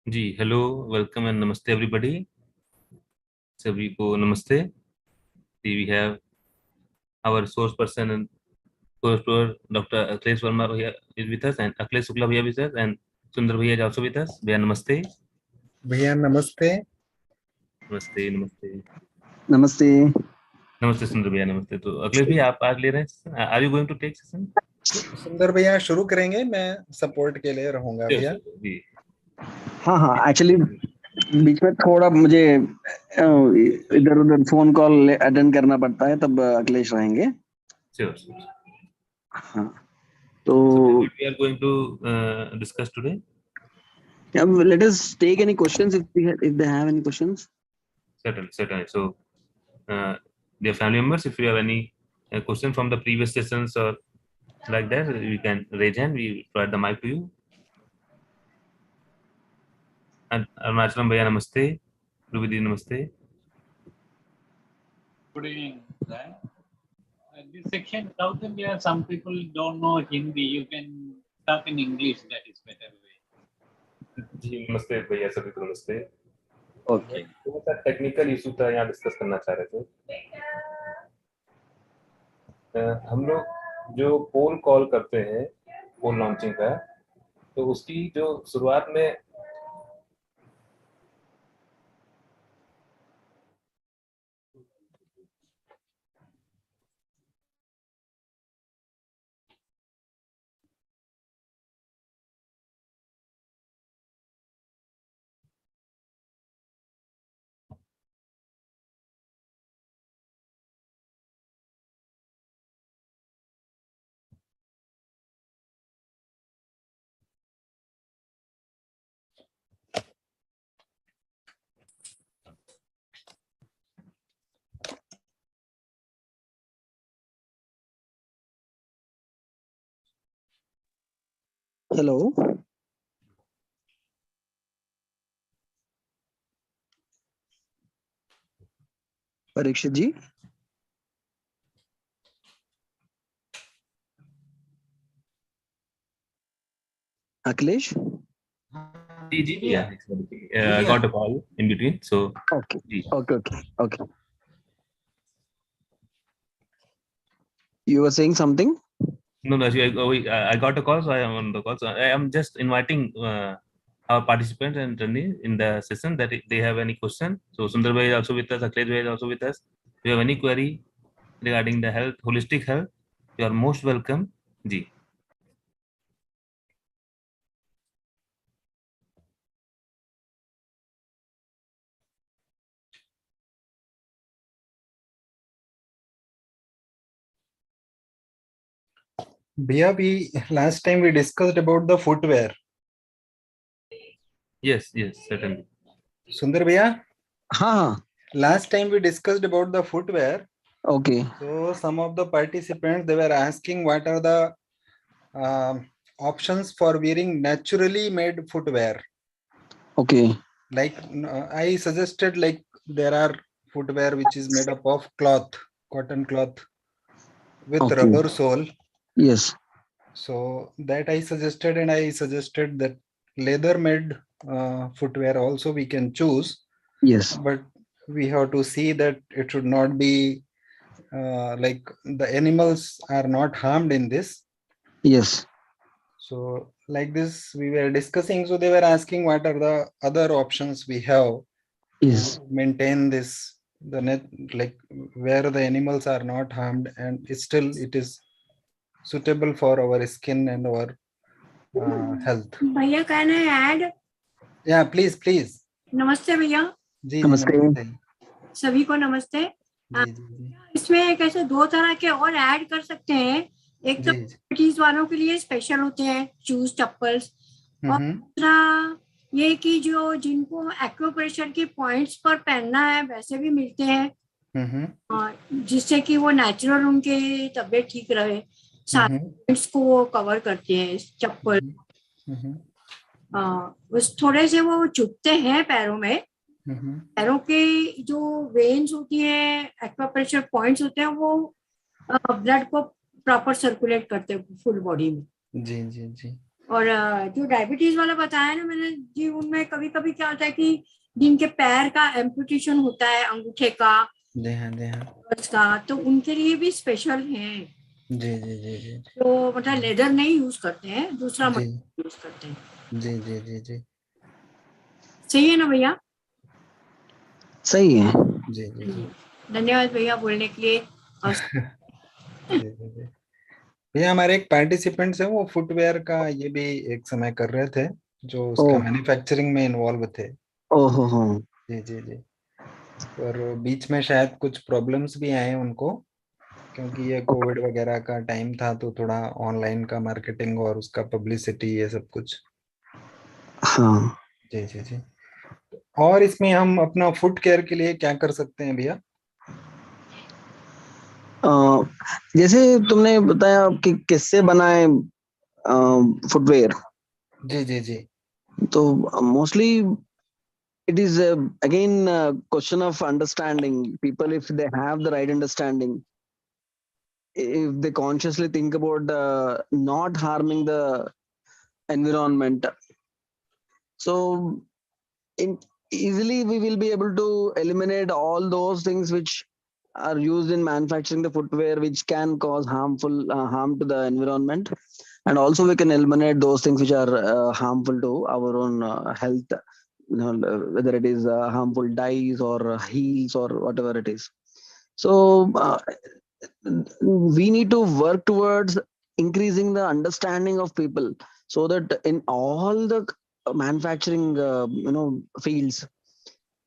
Ji hello, welcome and नमस्ते everybody. सभी को नमस्ते। We have our source person and course doctor Akhilesh Verma भैया is with us and Akhilesh Shukla भैया विद अस एंड सुंदर भैया इज आल्सो विद अस। भैया नमस्ते। भैया नमस्ते। नमस्ते नमस्ते। नमस्ते। नमस्ते सुंदर भैया, नमस्ते। तो अखिलेश भैया आप आज ले रहे हैं, are you going to take session? Sundar भैया शुरू करेंगे, मैं सपोर्ट के लिए रहूंगा भैया। जी हाँ, एक्चुअली बीच में थोड़ा मुझे इधर उधर फोन कॉल अटेंड करना पड़ता है, तब अखिलेश रहेंगे। Sure sure. हाँ, तो we are going to discuss today. Let us take any questions if they have any questions. Certainly. So dear family members, if you have any question from the previous sessions or like that, you can raise hand. We provide the mic to you. And Arunachalam Bhaiya, namaste. Rubidi, namaste. Good evening, sir. This section, South India, some people don't know Hindi. You can talk in English, that is better way. जी नमस्ते भैया, सभी को नमस्ते। Okay, तो sir technical issue था, यहाँ discuss करना चाह रहे थे। हम लोग जो पोल कॉल करते हैं, पोल लॉन्चिंग का, तो उसकी जो शुरुआत में हेलो। परीक्षित जी, अखिलेश। जी भैया, got a call in between, so okay जी okay okay okay, you were saying something? No, I got a call, so I am on the call. So I am just inviting our participants and attendees in the session that if they have any question. So Sundar Bhai is also with us, Akhilesh Bhai is also with us. If you have any query regarding the health, holistic health, you are most welcome. जी भैया we last time we discussed about the footwear. yes certainly. सुंदर भैया, हाँ, last time we discussed about the footwear. Okay So some of the participants, they were asking what are the options for wearing naturally made footwear. Okay Like I suggested, like there are footwear which is made up of cloth, cotton cloth with Okay. rubber sole. Yes, So that I suggested, and I suggested that leather made footwear also we can choose, yes, but we have to see that it should not be like the animals are not harmed in this. Yes, So like this we were discussing, so they were asking what are the other options we have yes, to maintain this, the net, like where the animals are not harmed and still it is suitable for our skin and our health. भैया can I add? Yeah, please. नमस्ते भैया, जी नमस्ते। नमस्ते। सभी को नमस्ते। जी इसमें कैसे दो तरह के और ऐड कर सकते हैं। एक तो डायबिटीज वालों के लिए स्पेशल होते हैं शूज, चप्पल्स, और दूसरा ये कि जो जिनको एक्यूप्रेशर के पॉइंट्स पर पहनना है वैसे भी मिलते हैं, जिससे कि वो नेचुरल उनके तबीयत ठीक रहे, सारे पॉइंट्स को वो कवर करते हैं चप्पल। उस थोड़े से वो चुभते हैं पैरों में, पैरों के जो वेन्स होती हैं, एक्यूप्रेशर पॉइंट्स होते हैं, वो ब्लड को प्रॉपर सर्कुलेट करते हैं फुल बॉडी में। जी। और जो डायबिटीज वाला बताया ना मैंने जी, उनमें कभी कभी क्या होता है कि जिनके पैर का एम्पुटेशन होता है, अंगूठे का, जी हाँ, जी हाँ, हाथ का, तो उनके लिए भी स्पेशल है। जी जी जी जी तो मतलब लेदर नहीं यूज करते हैं, दूसरा जी मटेरियल यूज करते हैं। जी जी जी जी सही है ना भैया? सही है। जी जी जी धन्यवाद भैया बोलने के लिए। और जी जी जी। ये हमारे एक पार्टिसिपेंट्स है, वो फुटवेयर का ये भी एक समय कर रहे थे, जो उसका ओह, मैन्युफैक्चरिंग में इन्वॉल्व थे। ओहो हो। जी जी जी। पर बीच में शायद कुछ प्रॉब्लम्स भी आए उनको, क्योंकि ये कोविड वगैरह का टाइम था, तो थोड़ा ऑनलाइन का मार्केटिंग और उसका पब्लिसिटी ये सब कुछ। हाँ, जी जी जी। और इसमें हम अपना फुट केयर के लिए क्या कर सकते हैं भैया? अ, जैसे तुमने बताया कि किससे बनाए फुटवेयर, जी जी जी तो mostly it is again a question of understanding. People, if they have the right understanding, if they consciously think about not harming the environment, so in, easily we will be able to eliminate all those things which are used in manufacturing the footwear which can cause harm to the environment, and also we can eliminate those things which are harmful to our own health, you know, whether it is harmful dyes or heels or whatever it is. So we need to work towards increasing the understanding of people, so that in all the manufacturing fields,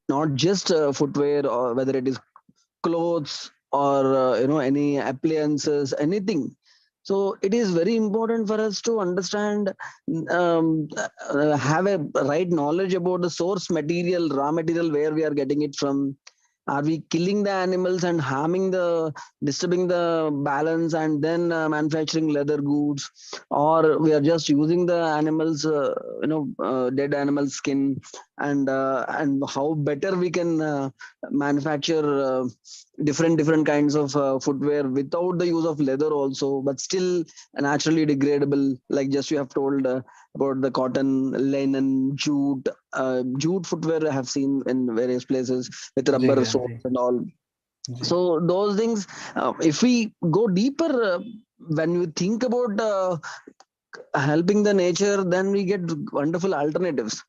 not just footwear, or whether it is clothes or any appliances, anything. So it is very important for us to understand, have a right knowledge about the source material, raw material, where we are getting it from. Are we killing the animals and harming the, disturbing the balance, and then manufacturing leather goods, or we are just using the animals, dead animal skin, and how better we can manufacture different kinds of footwear without the use of leather also, but still naturally degradable, like just you have told about the cotton, linen, jute footwear I have seen in various places with जी rubber भैया soles जी and all. जी So those things, if we go deeper, when you think about helping the nature, then we get wonderful alternatives.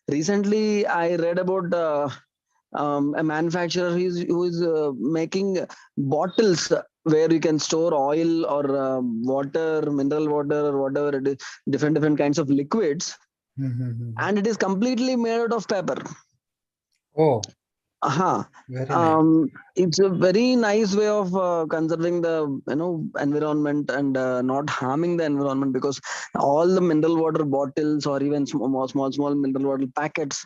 Recently I read about a manufacturer who is making bottles where you can store oil or water, mineral water, or whatever it is, different kinds of liquids, hmm. and it is completely made out of paper. Oh, Uh-huh. Very nice. It's a very nice way of conserving the environment, and not harming the environment, because all the mineral water bottles, or even small mineral water packets,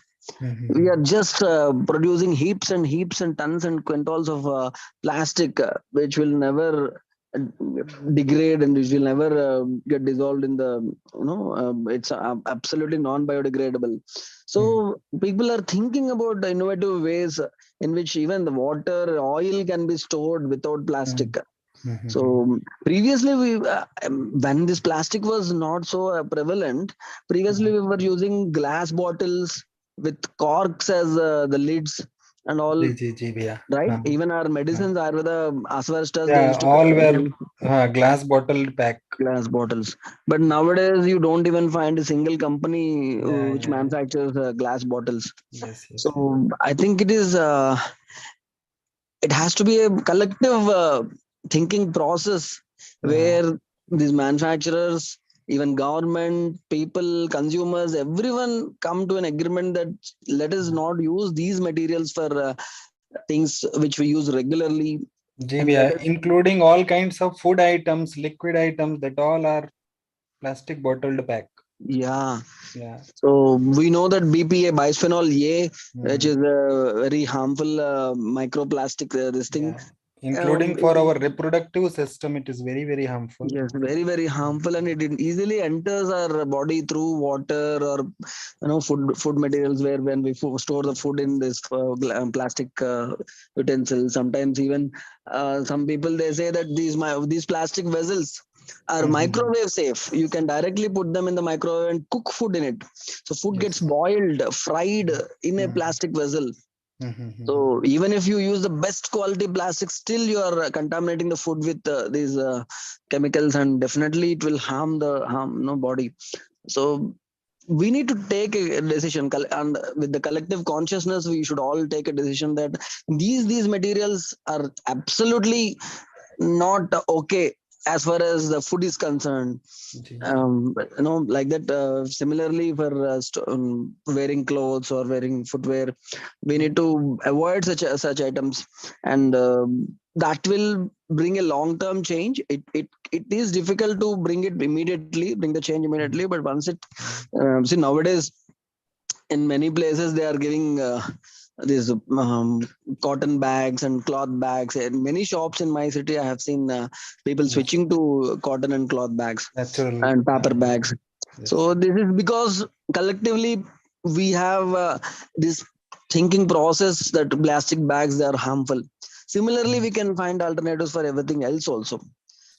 we are just producing heaps and heaps and tons and quintals of plastic, which will never uh, degrade, and which will never get dissolved in the, it's absolutely non-biodegradable. So people are thinking about the innovative ways in which even the water, oil can be stored without plastic. So previously, when this plastic was not so prevalent, previously we were using glass bottles with corks as the lids and all, जी जी जी भैया। right? हाँ Even our हाँ, medicines, Ayurveda, Asvastas, they yeah, used to all were use glass bottled pack. glass bottles. But nowadays, you don't even find a single company Yeah, which yeah, yeah. manufactures glass bottles. Yes, yes, yes. So I think it has to be a collective thinking process, Yeah. where these manufacturers, even government, people, consumers, everyone come to an agreement that let us not use these materials for things which we use regularly, ji and भैया, let us, including all kinds of food items, liquid items, that all are plastic bottled pack. yeah. Yeah. So we know that BPA, bisphenol A, which Mhm. is a very harmful microplastic, this thing. Yeah. Including for our reproductive system, it is very, very harmful. Yes, very harmful, and it easily enters our body through water, or food materials, where when we store the food in this plastic utensils. Sometimes even some people, they say that these plastic vessels, are microwave safe. You can directly put them in the microwave and cook food in it. So food gets boiled, fried in a plastic vessel. So even if you use the best quality plastic, still you are contaminating the food with these chemicals, and definitely it will harm body. So we need to take a decision, and with the collective consciousness, we should all take a decision that these materials are absolutely not okay as far as the food is concerned. Like that. Similarly, for wearing clothes or wearing footwear, we need to avoid such items, and that will bring a long-term change. It is difficult to bring the change immediately, but once it see, nowadays in many places they are giving these cotton bags and cloth bags. In many shops in my city, I have seen people switching to cotton and cloth bags and paper bags. So this is because collectively we have this thinking process that plastic bags, they are harmful. Similarly, we can find alternatives for everything else also.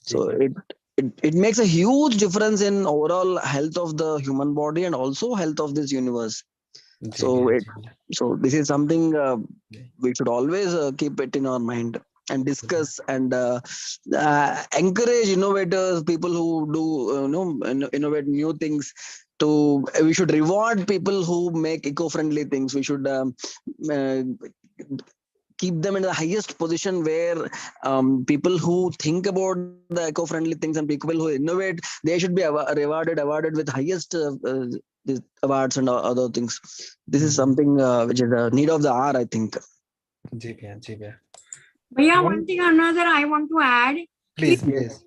So it makes a huge difference in overall health of the human body and also health of this universe. So this is something we should always keep it in our mind and discuss and encourage innovators, people who do innovate new things. We should reward people who make eco-friendly things. We should keep them in the highest position where people who think about the eco-friendly things and people who innovate, they should be awarded with highest these awards and other things. This is something which is a need of the hour, I think. Bhaiya, one thing another I want to add. Please.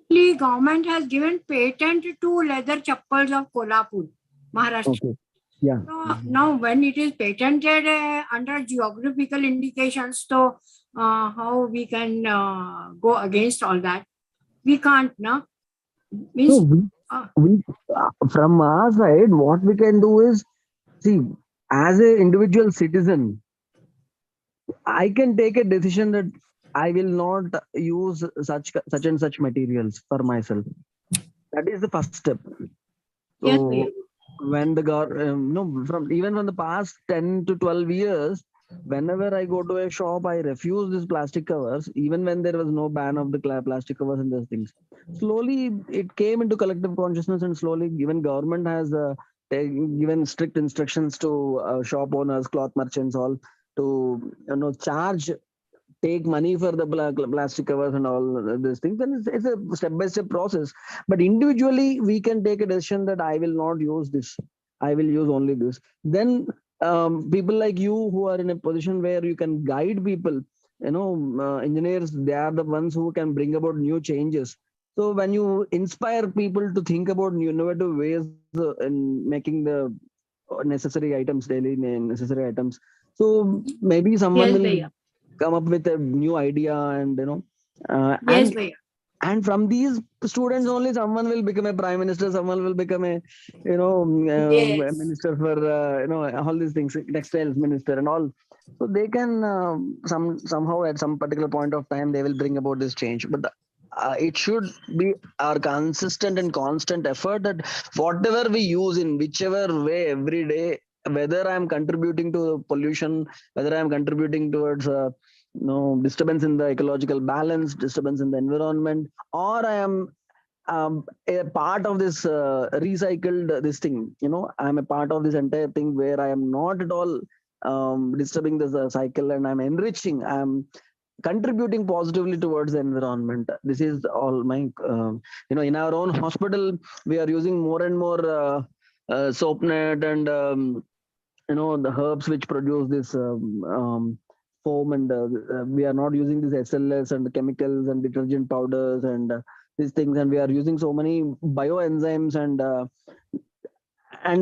The government has given patent to leather chappals of Kolhapur, Maharashtra. Okay. Yeah. So now when it is patented under geographical indications, so how we can go against all that? We can't, no? Means, we from our side, what we can do is, see, as an individual citizen, I can take a decision that I will not use such and such materials for myself. That is the first step. So yes, when the from the past 10 to 12 years, whenever I go to a shop, I refuse these plastic covers, even when there was no ban of the plastic covers and those things. Slowly, it came into collective consciousness, and slowly, even government has given strict instructions to shop owners, cloth merchants, all to take money for the plastic covers and all these things. And it's a step-by-step process. But individually, we can take a decision that I will not use this. I will use only this. Then people like you who are in a position where you can guide people, engineers, they are the ones who can bring about new changes. So when you inspire people to think about new innovative ways in making the necessary items, daily necessary items, so maybe someone will come up with a new idea, and and from these students only someone will become a prime minister, someone will become a a minister for all these things, textiles minister and all. So they can somehow at some particular point of time they will bring about this change. But it should be our consistent and constant effort that whatever we use in whichever way every day, whether I am contributing to pollution, whether I am contributing towards disturbance in the ecological balance, disturbance in the environment, or I am a part of this recycled this thing. I'm a part of this entire thing where I am not at all disturbing the cycle, and I'm enriching. I'm contributing positively towards the environment. This is all my in our own hospital we are using more and more soap net and the herbs which produce this foam, and we are not using this SLS and the chemicals and detergent powders and these things, and we are using so many bioenzymes, and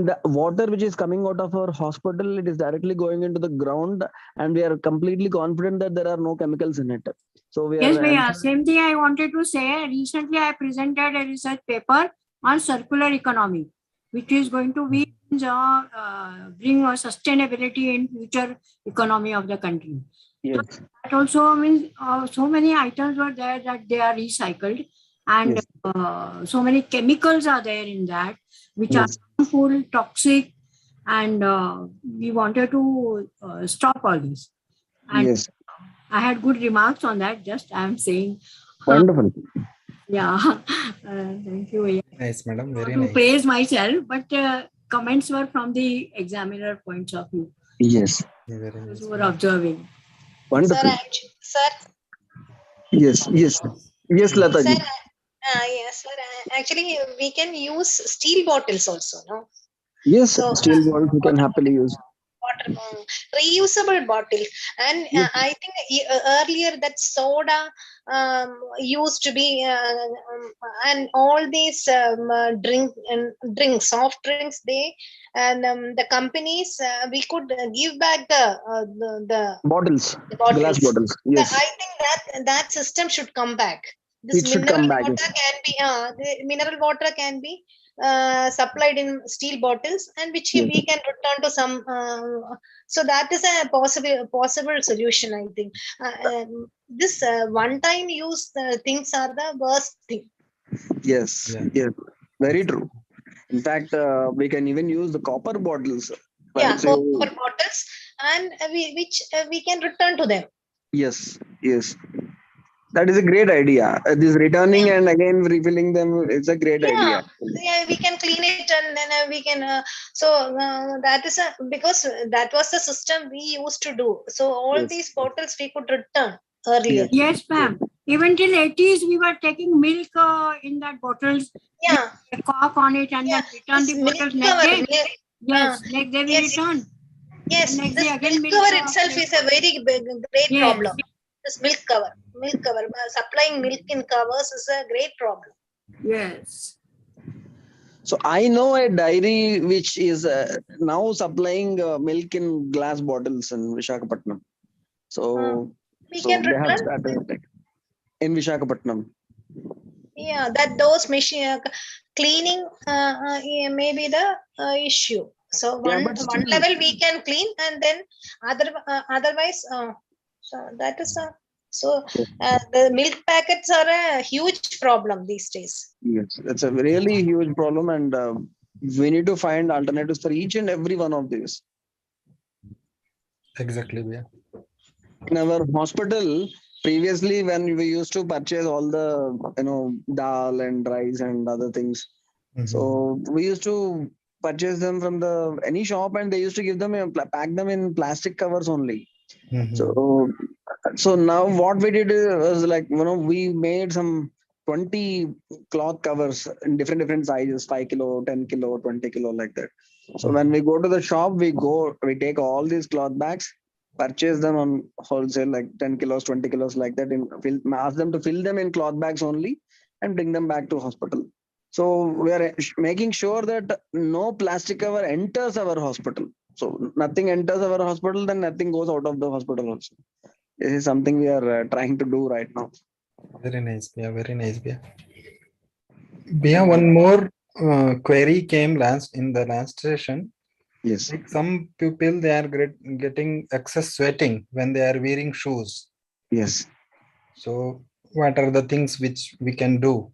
the water which is coming out of our hospital, it is directly going into the ground, and we are completely confident that there are no chemicals in it. So we are same thing I wanted to say. Recently I presented a research paper on circular economy, which is going to be bring a sustainability in future economy of the country. Yes. So that also means so many items were there that they are recycled. and Yes. so many chemicals are there in that which are Yes. harmful, toxic, and we wanted to stop all this. And Yes. I had good remarks on that. Just I am saying, Wonderful. yeah, thank you. Yeah. Nice, madam. Very To nice. praise myself, but comments were from the examiner points of view. Yes. Yeah, very Those nice. who were observing. Wonderful. Sir, Yes. Yes. Yes, Lata ji. yes, sir. Actually, we can use steel bottles also, no? Yes, So, steel bottles you can happily use. water, reusable bottle. And Yes. I think earlier that soda used to be, and all these drinks, soft drinks, and the companies, we could give back the Bottles, glass bottles. bottles. Yes, I think that system should come back. This it should mineral come back. water Yes. can be the mineral water can be supplied in steel bottles, and which Yes. we can return to some. So that is a possible solution, I think. This one-time use things are the worst thing. Yes. Yeah. Yes. Very true. In fact, we can even use the copper bottles. Yeah, Once you- copper bottles, and which we can return to them. Yes. Yes. That is a great idea. This returning and again refilling them is a great Yeah, idea. yeah, we can clean it, and then we can. So that is because that was the system we used to do. So all Yes. these bottles we could return earlier. Yes. Yes, ma'am. Even till 80s, we were taking milk in that bottles, Yeah, a cork on it, and yeah. then return This the milk bottles next cover, day. Yes, next day we yes, return. yes. Next This day again milk milk. cover itself is a very big, great Yes. problem. This milk cover, supplying milk in covers is a great problem. Yes. So I know a dairy which is now supplying milk in glass bottles in Visakhapatnam. So, We so can they have return. started like, in Visakhapatnam. Yeah, that those machine cleaning yeah, maybe the issue. So Yeah, one but still, level we can clean, and then otherwise, so that is a so the milk packets are a huge problem these days. yes, it's a really huge problem, and we need to find alternatives for each and every one of these. Exactly. Yeah. In our hospital, previously, when we used to purchase all the dal and rice and other things, so we used to purchase them from the any shop, and they used to give them pack them in plastic covers only. So now what we did was like we made some 20 cloth covers in different sizes, 5 kilo, 10 kilo, 20 kilo, like that. So when we go to the shop, we take all these cloth bags, purchase them on wholesale, like 10 kilos, 20 kilos, like that, ask them to fill them in cloth bags only and bring them back to hospital. So we are making sure that no plastic cover enters our hospital. So nothing enters our hospital, then nothing goes out of the hospital also. This is something we are trying to do right now. Very nice. Yeah, very nice. Yeah. Yeah, one more query came in the last session. Yes. Like some people, they are getting excess sweating when they are wearing shoes. Yes. So what are the things which we can do?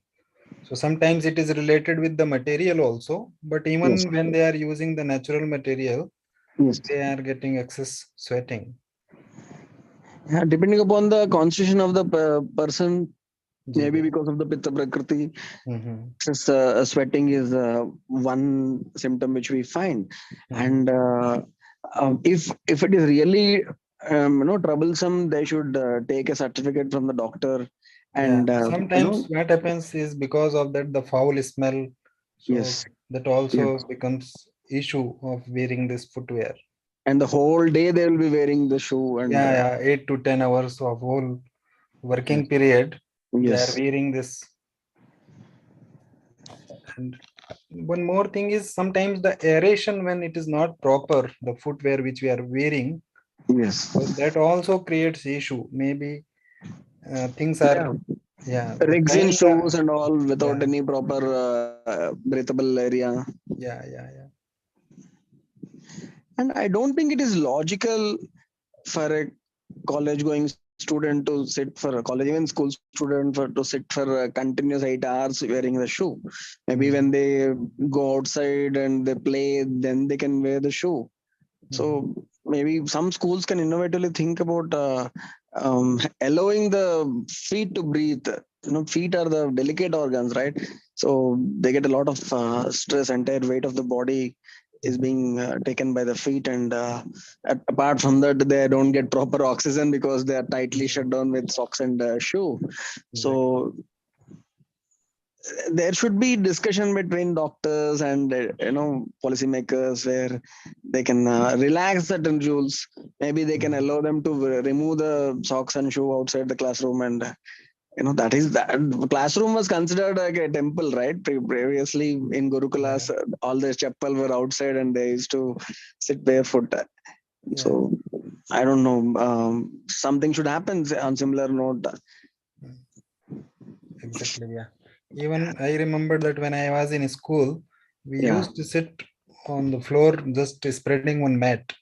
So sometimes it is related with the material also, but even Yes. when they are using the natural material, Yes. they are getting excess sweating. Yeah, depending upon the constitution of the person, maybe because of the pitta prakriti, sweating is one symptom which we find. And if it is really troublesome, they should take a certificate from the doctor. And sometimes what happens is because of that the foul smell. So yes, that also yes. becomes issue of wearing this footwear. And the whole day they will be wearing the shoe. And 8 to 10 hours of whole working period. They are yes, wearing this. And one more thing is sometimes the aeration when it is not proper, the footwear which we are wearing, yes. so that also creates issue. Maybe things are Rigs in tying shoes and all without yeah. any proper breathable area. Yeah. And I don't think it is logical for a college going student to sit for a college, even school student to sit for continuous 8 hours wearing the shoe. Maybe when they go outside and they play, then they can wear the shoe. So maybe some schools can innovatively think about allowing the feet to breathe. Feet are the delicate organs, right? So they get a lot of stress. Entire weight of the body is being taken by the feet, and apart from that, they don't get proper oxygen because they are tightly shut down with socks and shoe. So there should be discussion between doctors and policymakers where they can relax certain rules. Maybe they can allow them to remove the socks and shoe outside the classroom, and that is that classroom was considered like a temple, right? Previously in Gurukulas, all the chappal were outside and they used to sit barefoot. So I don't know, something should happen on similar note. Exactly, yeah. Even I remember that when I was in school, we used to sit on the floor just spreading one mat.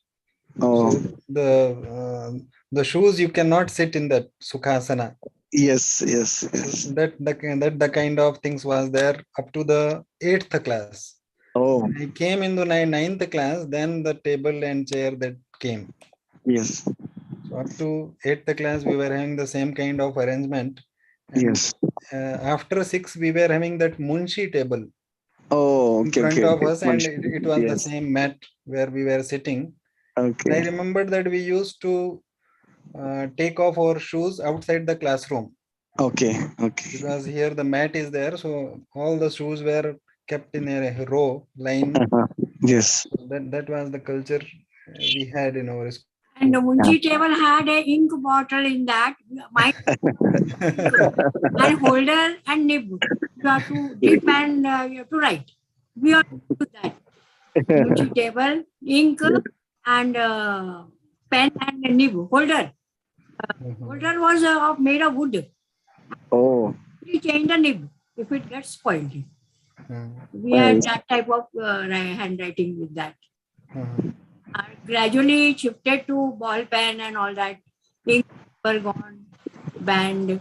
So the shoes you cannot sit in that sukhasana. Yes. That the kind of things was there up to the 8th class. When I came into 9th class, then the table and chair that came. Yes. So up to 8th class, we were having the same kind of arrangement. And after 6, we were having that munshi table in front of us, and it was the same mat where we were sitting. I remember that we used to take off our shoes outside the classroom. Because here the mat is there, so all the shoes were kept in a row line. Yes. That was the culture we had in our school. And the munchi table had a ink bottle in that. And holder and nib. You have to dip and you have to write. We are do that. Munchi table, ink, and pen and nib holder. Holder was made of wood. We change the nib if it gets spoiled. We had that type of handwriting with that. Gradually shifted to ball pen and all that. Ink were gone, banned.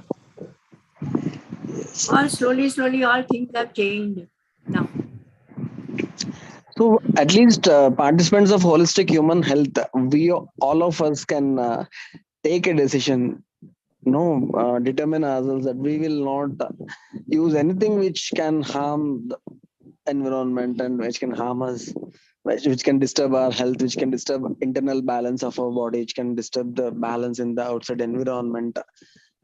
All slowly, all things have changed now. So at least participants of holistic human health, we all of us can take a decision, determine ourselves that we will not use anything which can harm the environment and which can harm us, which can disturb our health, which can disturb internal balance of our body, which can disturb the balance in the outside environment.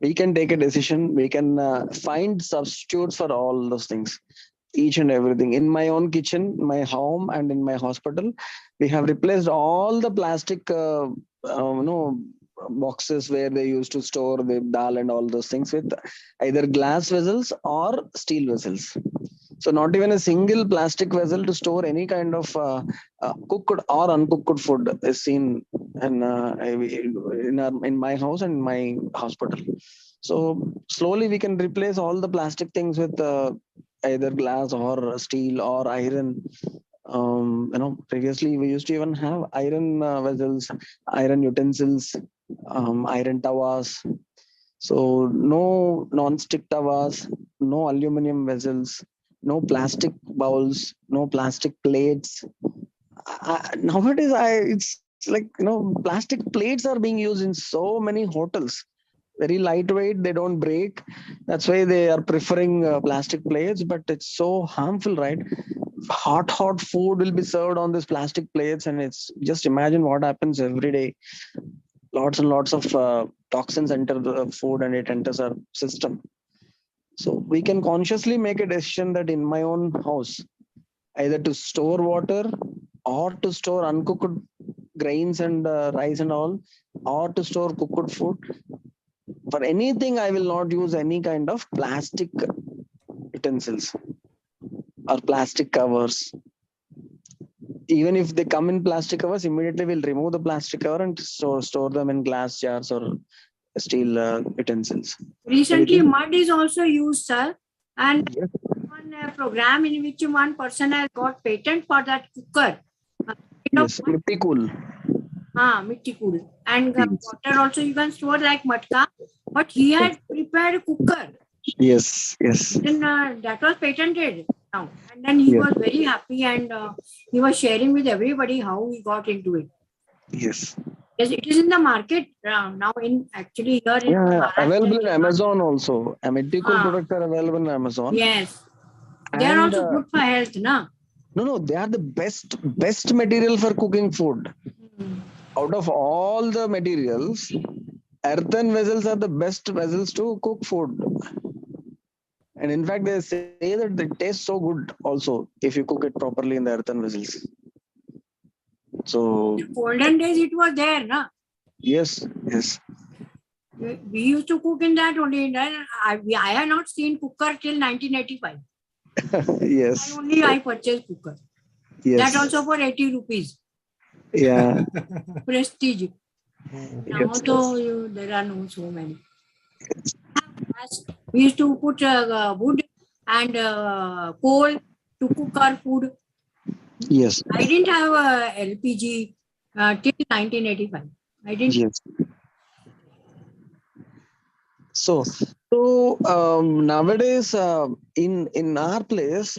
We can take a decision. We can find substitutes for all those things. Each and everything. In my own kitchen, my home, and in my hospital, we have replaced all the plastic boxes where they used to store the dal and all those things with either glass vessels or steel vessels. So not even a single plastic vessel to store any kind of cooked or uncooked food is seen in my house and in my hospital. So slowly we can replace all the plastic things with either glass or steel or iron. Previously we used to even have iron vessels, iron utensils, iron tawas. So no non-stick tawas, no aluminum vessels, no plastic bowls, no plastic plates. Nowadays, it's like, plastic plates are being used in so many hotels. Very lightweight, they don't break. That's why they are preferring plastic plates, but it's so harmful, right? Hot food will be served on these plastic plates, and it's just imagine what happens every day. Lots and lots of toxins enter the food and it enters our system. So we can consciously make a decision that in my own house, either to store water or to store uncooked grains and rice and all, or to store cooked food. For anything, I will not use any kind of plastic utensils or plastic covers. Even if they come in plastic covers, immediately we'll remove the plastic cover and store them in glass jars or steel utensils. Recently, mud is also used, sir. And one program in which one person has got patent for that cooker. Yes, Nifty Cool. mitti kud. And Yes. water also you can store like matka, but he had prepared cooker. Yes, yes. Then that was patented now. And then he Yes. was very happy, and he was sharing with everybody how he got into it. Yes. Yes, it is in the market now. In actually here in Yeah, available in Maharashtra. Amazon also. Medical products are available in Amazon. Yes, they are And also good for health, na? no, they are the best material for cooking food. Out of all the materials, earthen vessels are the best vessels to cook food. And in fact, they say that they taste so good also if you cook it properly in the earthen vessels. So Olden days it was there, na? yes, yes. We used to cook in that only. I have not seen cooker till 1985. Yes. I purchased cooker. Yes. That also for 80 rupees. Yeah. Prestige. Now Yes. so there are no so many. We used to put wood and coal to cook our food. Yes. I didn't have LPG till 1985. I didn't. Yes. So nowadays in our place,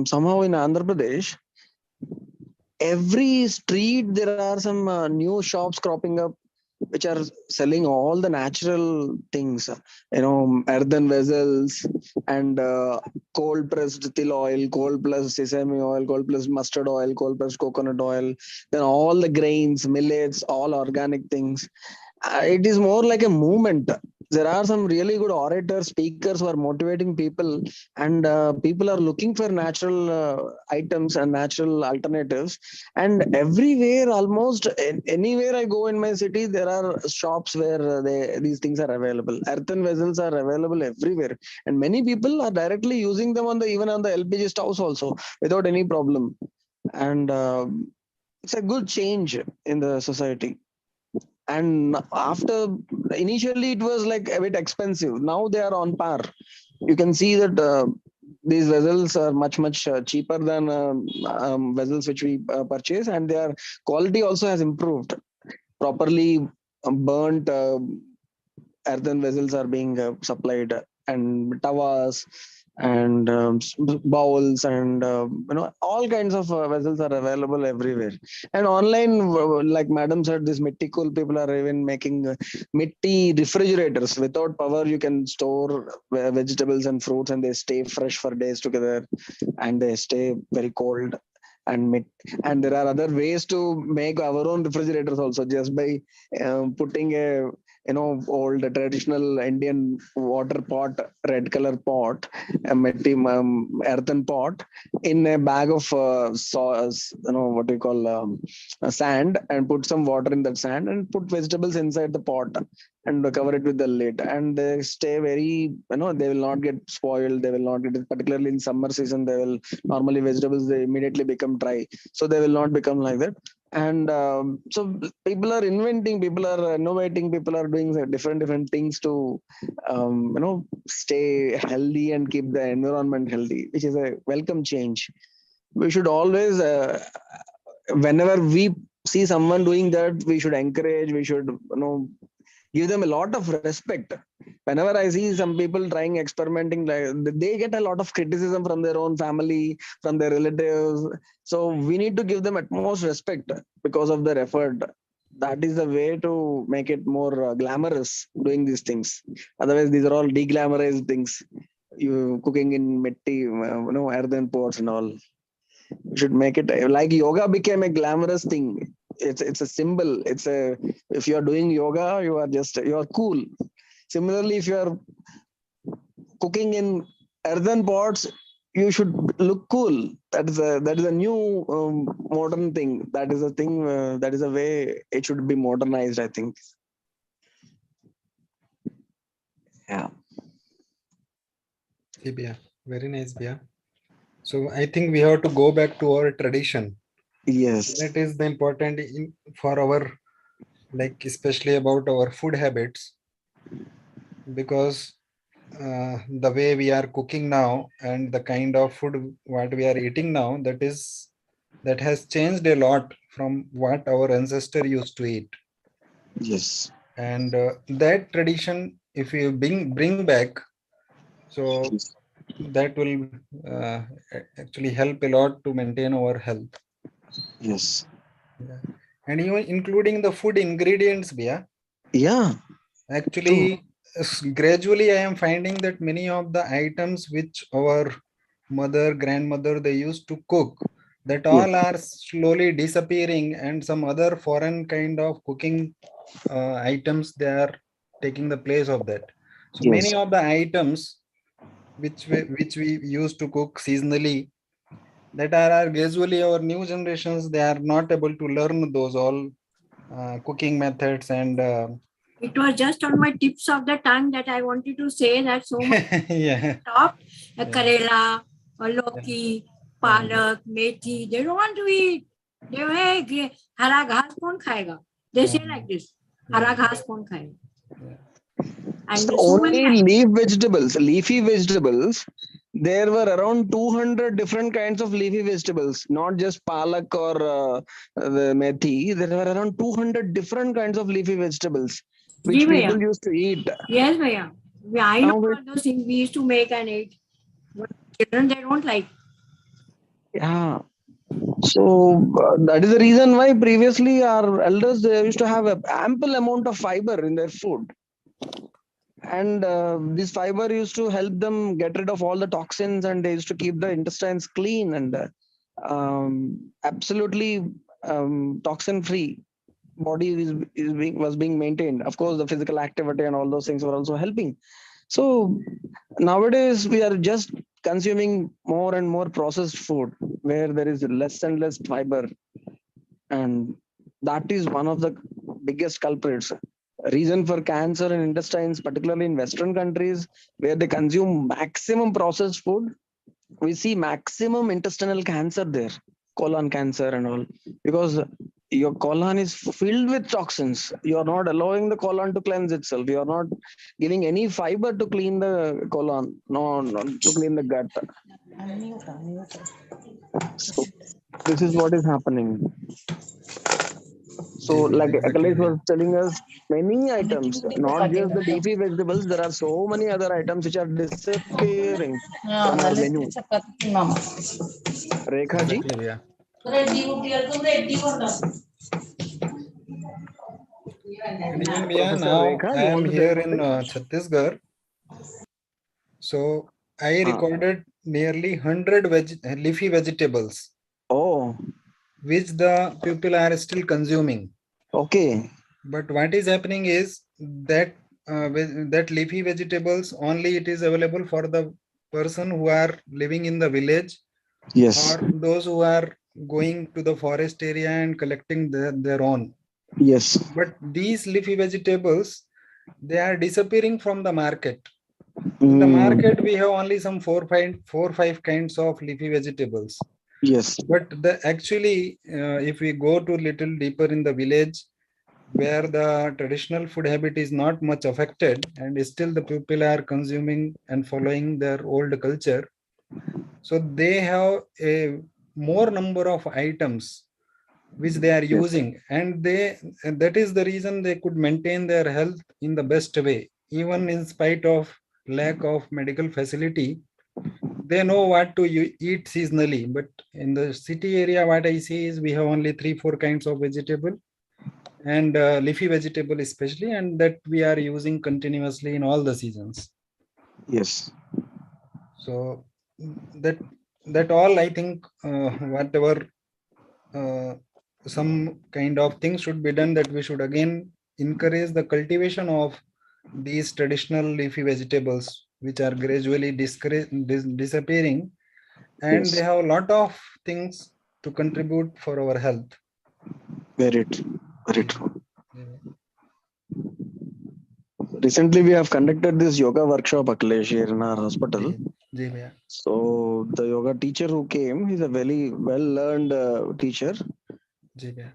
somehow in Andhra Pradesh, every street there are some new shops cropping up which are selling all the natural things, earthen vessels and cold pressed till oil, cold pressed sesame oil, cold pressed mustard oil, cold pressed coconut oil, then all the grains, millets, all organic things. It is more like a movement. There are some really good orators, speakers who are motivating people, and people are looking for natural items and natural alternatives. And everywhere, almost anywhere I go in my city, there are shops where these things are available. Earthen vessels are available everywhere, and many people are directly using them even on the LPG stoves also without any problem. And it's a good change in the society. And after initially it was like a bit expensive, now they are on par. You can see that these vessels are much cheaper than vessels which we purchase, and their quality also has improved. Properly burnt earthen vessels are being supplied, and tawas and bowls and all kinds of vessels are available everywhere. And online, like madam said, this mitti cool people are even making mitti refrigerators. Without power you can store vegetables and fruits, and they stay fresh for days together, and they stay very cold. And there are other ways to make our own refrigerators also, just by putting a old traditional Indian water pot, red color pot, a earthen pot, in a bag of what do you call sand, and put some water in that sand, and put vegetables inside the pot, and cover it with the lid, and they stay very, they will not get spoiled. They will not get, particularly in summer season, they will normally vegetables, they immediately become dry, so they will not become like that. And so people are inventing, people are innovating, people are doing different things to stay healthy and keep the environment healthy, which is a welcome change. We should always whenever we see someone doing that, we should encourage, we should give them a lot of respect. Whenever I see some people trying experimenting, they get a lot of criticism from their own family, from their relatives. So we need to give them utmost respect because of their effort. That is the way to make it more glamorous, doing these things. Otherwise, these are all deglamorized things. You cooking in metti, earthen pots and all. You should make it like yoga became a glamorous thing. It's a symbol. If you are doing yoga, you are cool. Similarly, if you are cooking in earthen pots, you should look cool. That is a new modern thing. That is a thing. That is a way it should be modernized, I think. Yeah. Bia, very nice, Bia. So I think we have to go back to our tradition. Yes. That is the important for our, like, especially about our food habits, because the way we are cooking now and the kind of food what we are eating now, that is that has changed a lot from what our ancestor used to eat. Yes. And that tradition, if you bring back, so Yes. that will actually help a lot to maintain our health. Yes. Yeah. And even including the food ingredients, Bia. Yeah. Actually, gradually I am finding that many of the items which our mother, grandmother, they used to cook, that Yes. all are slowly disappearing, and some other foreign kind of cooking items, they are taking the place of that. So Yes. many of the items which we used to cook seasonally, that are gradually our new generations, they are not able to learn those all cooking methods and It was just on my tips of the tongue that I wanted to say that so much yeah. top, Yeah. Karela, or Loki, Palak, Methi, they don't want to eat. They say, हरा घास कौन खाएगा? They say like this, हरा घास कौन खाएगा? And So so many only leafy vegetables, there were around 200 different kinds of leafy vegetables, not just palak or the methi. There were around 200 different kinds of leafy vegetables which ji people भैया, used to eat. yes भैया, I know Now all those things we used to make and eat. But children, they don't like. yeah. So that is the reason why previously our elders, they used to have an ample amount of fiber in their food. And this fiber used to help them get rid of all the toxins, and they used to keep the intestines clean and absolutely toxin free body was being maintained. Of course, the physical activity and all those things were also helping. So nowadays we are just consuming more and more processed food where there is less and less fiber, and that is one of the biggest culprits. Reason for cancer in intestines, particularly in Western countries where they consume maximum processed food, we see maximum intestinal cancer there, colon cancer and all, because your colon is filled with toxins. You are not allowing the colon to cleanse itself. You are not giving any fiber to clean the colon, no, to clean the gut. So this is what is happening. So, like Akhilesh was telling us, many items, not just the leafy vegetables, there are so many other items which are disappearing from our menu. Rekha ji? Exactly, yeah. And even yeah, Professor now Rekha, I you am want to say here in something? Chhattisgarh. So I recorded nearly 100 leafy vegetables, Oh, which the people are still consuming. okay. But what is happening is that that leafy vegetables only it is available for the person who are living in the village, Yes. or those who are going to the forest area and collecting their own. Yes. But these leafy vegetables, they are disappearing from the market. In the Mm, market, we have only some four or five kinds of leafy vegetables. yes. But actually, if we go to little deeper in the village, where the traditional food habit is not much affected, and still the people are consuming and following their old culture, so they have a more number of items which they are Yes. using, and that is the reason they could maintain their health in the best way, even in spite of lack of medical facility. They know what to eat seasonally. But in the city area, what I see is we have only 3 4 kinds of vegetable, and leafy vegetable especially, and that we are using continuously in all the seasons. Yes. So that all I think, whatever some kind of things should be done, that we should again encourage the cultivation of these traditional leafy vegetables, which are gradually disappearing, and they Yes. have a lot of things to contribute for our health. Very true. Very true. Yeah. Recently, we have conducted this yoga workshop, Akhilesh, here in our hospital. जी भैया. So the yoga teacher who came, he's a very well-learned teacher. जी भैया.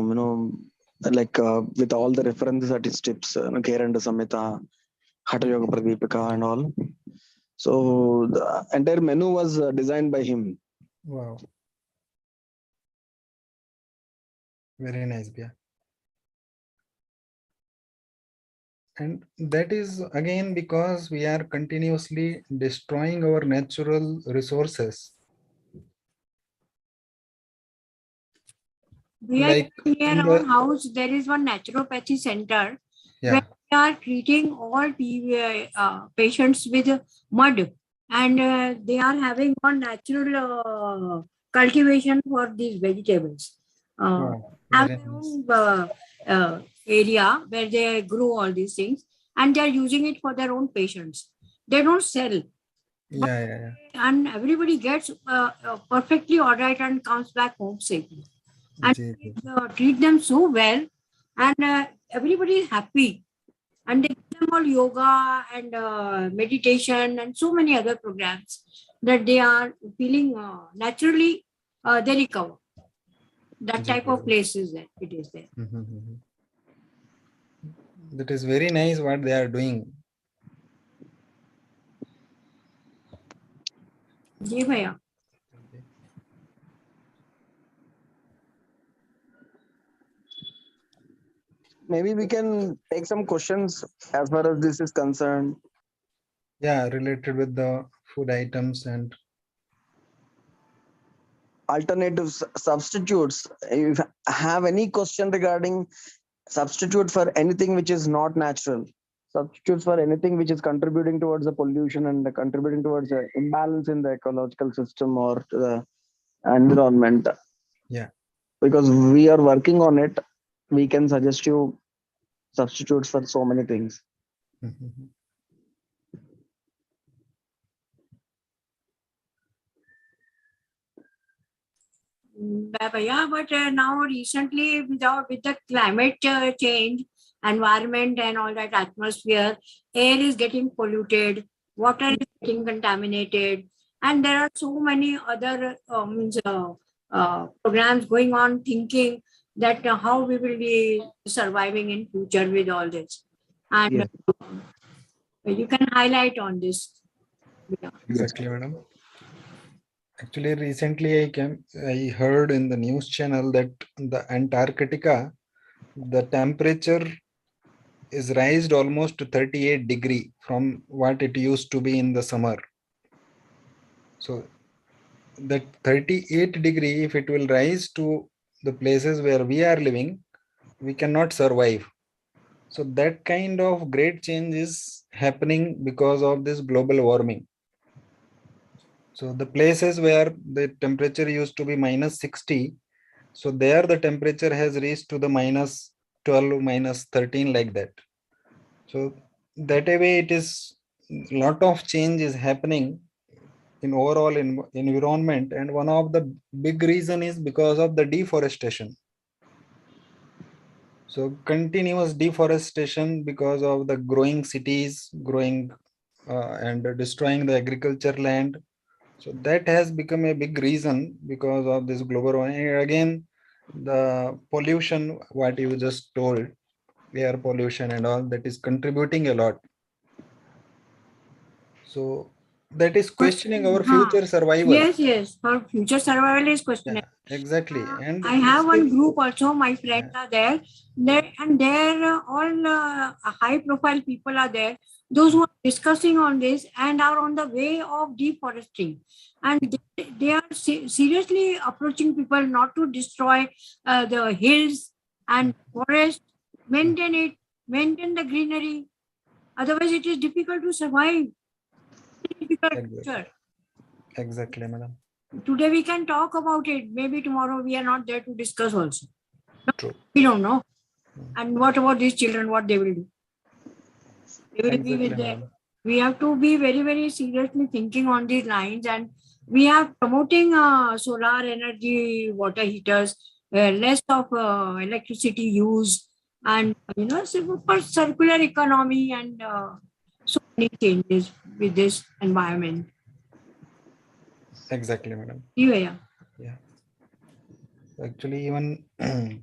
You know, like with all the references at his tips, Keranda Samhita, Hatha Yoga Pradipika, and all. So the entire menu was designed by him. Wow. Very nice, Bia. And that is again because we are continuously destroying our natural resources. We are Like near in our the, house, there is one naturopathy center yeah, where we are treating all patients with mud, and they are having one natural cultivation for these vegetables. wow, Have very their nice. own area where they grow all these things, and they are using it for their own patients. They don't sell, but Yeah, yeah, yeah. and everybody gets perfectly all right and comes back home safely. And Ji, we ji. treat them so well, and everybody is happy. And they give them all yoga and meditation and so many other programs that they are feeling naturally they recover. That Ji, type ji. of place is there. It is there. That is very nice what they are doing. जी भैया. Maybe we can take some questions as far as this is concerned. Yeah, related with the food items and Alternative substitutes. If you have any question regarding substitute for anything which is not natural, substitutes for anything which is contributing towards the pollution and contributing towards the imbalance in the ecological system or to the environment, yeah, because we are working on it, we can suggest you substitutes for so many things. Yeah, but now recently with the climate change, environment and all that atmosphere, air is getting polluted, water is getting contaminated, and there are so many other programs going on thinking that how we will be surviving in future with all this. And Yes. you can highlight on this. Yeah. exactly, madam. Actually, recently I heard in the news channel that the Antarctica, the temperature is raised almost to 38 degree from what it used to be in the summer. So that 38 degree, if it will rise to the places where we are living, we cannot survive. So that kind of great change is happening because of this global warming. So the places where the temperature used to be minus 60, so there the temperature has reached to the minus 12, minus 13 like that. So that way it is lot of change is happening in overall environment, and one of the big reason is because of the deforestation. So continuous deforestation because of the growing cities, growing and destroying the agriculture land. So that has become a big reason because of this global warming. Again, the pollution, what you just told, air pollution and all, that is contributing a lot. So that is questioning our future survival. Yes. For future survival is questionable. Yeah, exactly. And I have one still, group also. My friends are there. There all high profile people are there. Those who are discussing on this and are on the way of deforesting, and they are seriously approaching people not to destroy the hills and forest. Maintain it, maintain the greenery. Otherwise, it is difficult to survive. Difficult future. exactly, madam. Today we can talk about it. Maybe tomorrow we are not there to discuss also. True. We don't know. And what about these children? What they will do? They will be with them. We have to be very, very seriously thinking on these lines, and we are promoting solar energy, water heaters, less of electricity use, and for circular economy and so many changes with this environment. Exactly, madam. Yeah. Actually, even I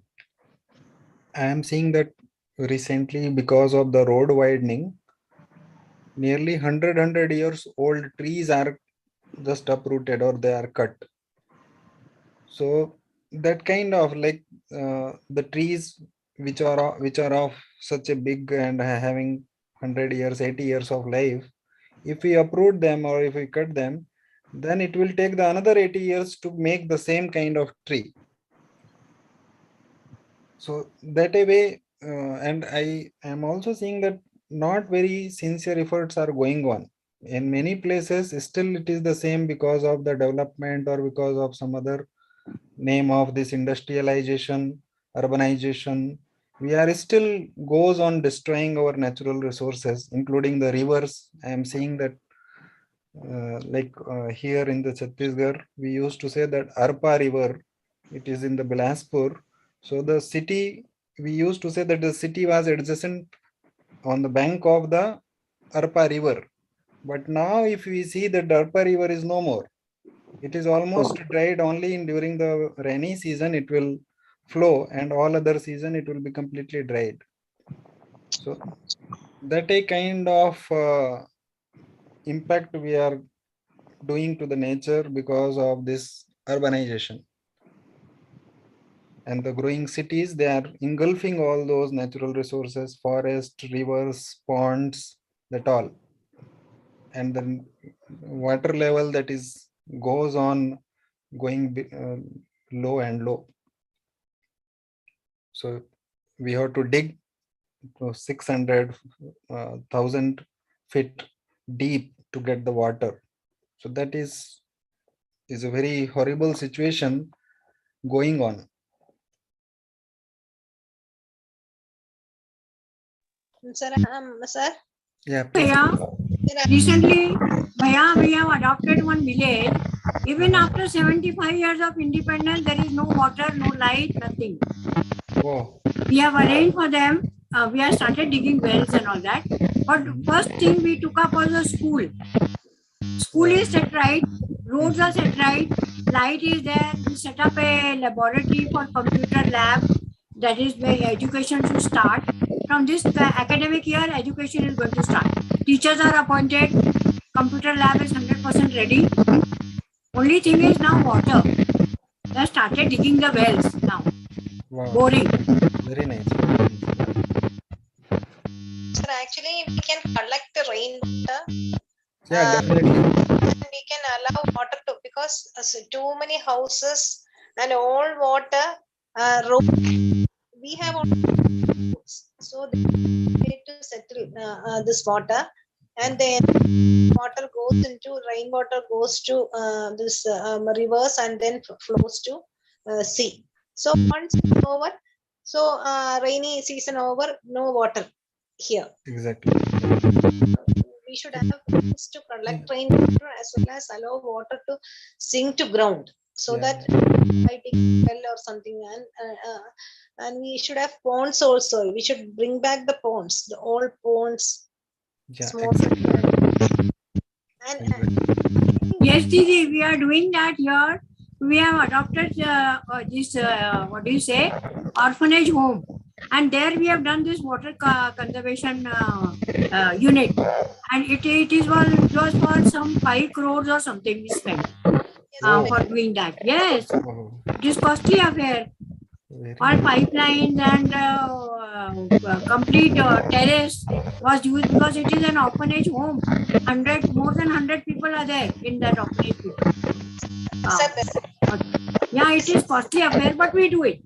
am seeing that recently because of the road widening, nearly 100 years old trees are just uprooted or they are cut. So that kind of like the trees which are of such a big and having 100 years, 80 years of life, if we uproot them or if we cut them, then it will take the another 80 years to make the same kind of tree. So that a way, and I am also seeing that not very sincere efforts are going on. In many places, still it is the same because of the development or because of some other name of this industrialization, urbanization. We are still goes on destroying our natural resources, including the rivers. I am seeing that here in the Chhattisgarh, we used to say that Arpa river, it is in the Bilaspur. So the city, we used to say that the city was adjacent on the bank of the Arpa river. But now if we see that the Arpa river is no more, it is almost dried only during the rainy season, it will flow, and all other season it will be completely dried. So that a kind of impact we are doing to the nature because of this urbanization. And the growing cities, they are engulfing all those natural resources, forest, rivers, ponds, that all. And the water level that is goes on going low and low. So we have to dig 600,000 feet deep to get the water. So that is a very horrible situation going on. Sir, sir. Yeah, please. Recently, Bhaiya, we have adopted one village. Even after 75 years of independence, there is no water, no light, nothing. Wow. We have arranged for them. We have started digging wells and all that. But first thing we took up was a school. School is set right, roads are set right, light is there. We set up a laboratory for computer lab. That is where education should start. From this academic year, education is going to start. Teachers are appointed. Computer lab is 100% ready. Only thing is now water. They have started digging the wells now. Wow. Boring. Very nice. Sir, actually, we can collect the rainwater. Yeah, definitely. We can allow water to, because too many houses and all water we have roads, so they need to settle this water, and then water goes into rainwater goes to this rivers and then flows to sea. So once it's over, so rainy season over, no water here. Exactly. We should have plans to collect rainwater as well as allow water to sink to ground, so that by digging well or something, and we should have ponds also. We should bring back the ponds, the old ponds. Yeah, small. exactly. Yes, Didi, we are doing that here. We have adopted this, what do you say, orphanage home. And there we have done this water conservation unit. And it was for some 5 crores or something we spent for doing that. Yes, it is costly affair. All pipelines and complete terrace was used because it is an orphanage home. More than 100 people are there in that orphanage. Yeah, it is costly affair, but we do it.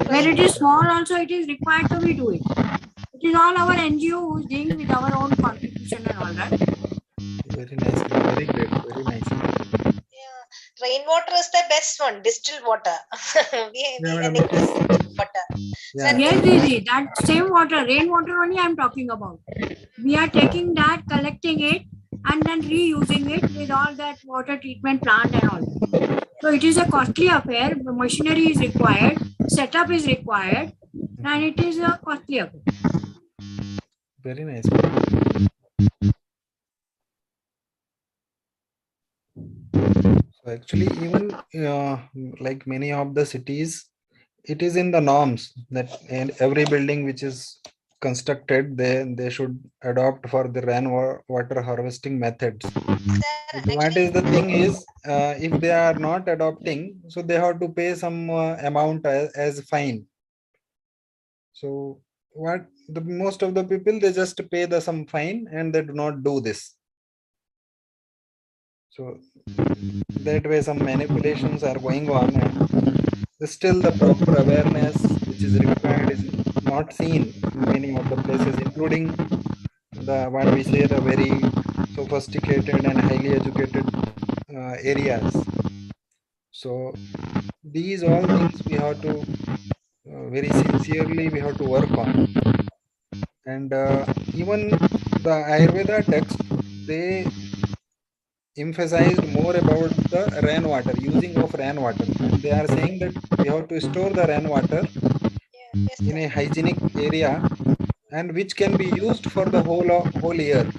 Where it is small also, it is required, so we do it. It is all our NGO who is doing with our own contribution and all that. Very nice, very great, very nice. Yeah, rainwater is the best one, distilled water. Water. Yeah. Yes, Didi, that same water, rainwater only I am talking about. We are taking that, collecting it, and then reusing it with all that water treatment plant and all. So it is a costly affair. The machinery is required, setup is required, and it is a costly affair. Very nice. So actually, even like many of the cities, it is in the norms that every building which is constructed, they should adopt for the rainwater harvesting methods. What is the thing is, if they are not adopting, so they have to pay some amount as fine. So what the most of the people, they just pay some fine and they do not do this. So that way some manipulations are going on, and still the proper awareness which is required is not seen in many of the places, including the what we say the very sophisticated and highly educated areas. So these all things we have to very sincerely we have to work on. And even the Ayurveda text, they emphasized more about the rainwater, using of rainwater, and they are saying that we have to store the rainwater in a hygienic area and which can be used for the whole year.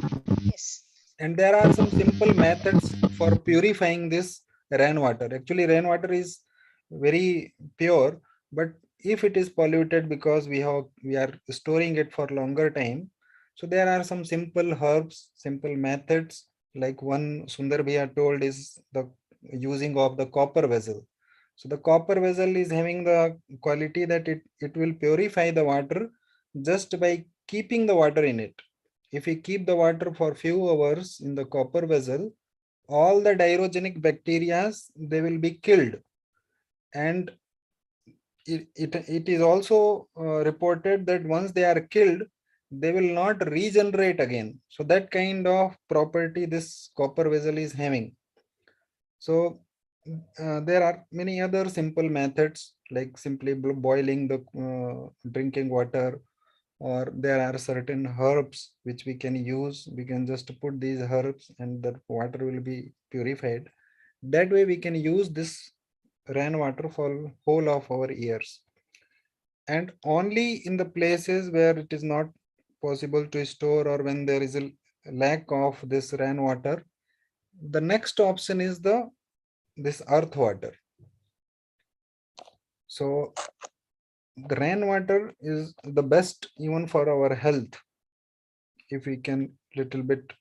Yes. And there are some simple methods for purifying this rainwater. Actually, rainwater is very pure, but if it is polluted because we are storing it for longer time, so there are some simple herbs, simple methods. Like one Sundar Bhaiya told is the using of the copper vessel. So the copper vessel is having the quality that it will purify the water just by keeping the water in it. If we keep the water for few hours in the copper vessel, all the dirogenic bacteria, they will be killed. And it is also reported that once they are killed, they will not regenerate again. So that kind of property this copper vessel is having. So there are many other simple methods, like simply boiling the drinking water, or there are certain herbs which we can use. We can just put these herbs and the water will be purified. That way we can use this rainwater for whole of our years. And only in the places where it is not possible to store, or when there is a lack of this rainwater, the next option is this earth water. So the rainwater is the best even for our health, if we can little bit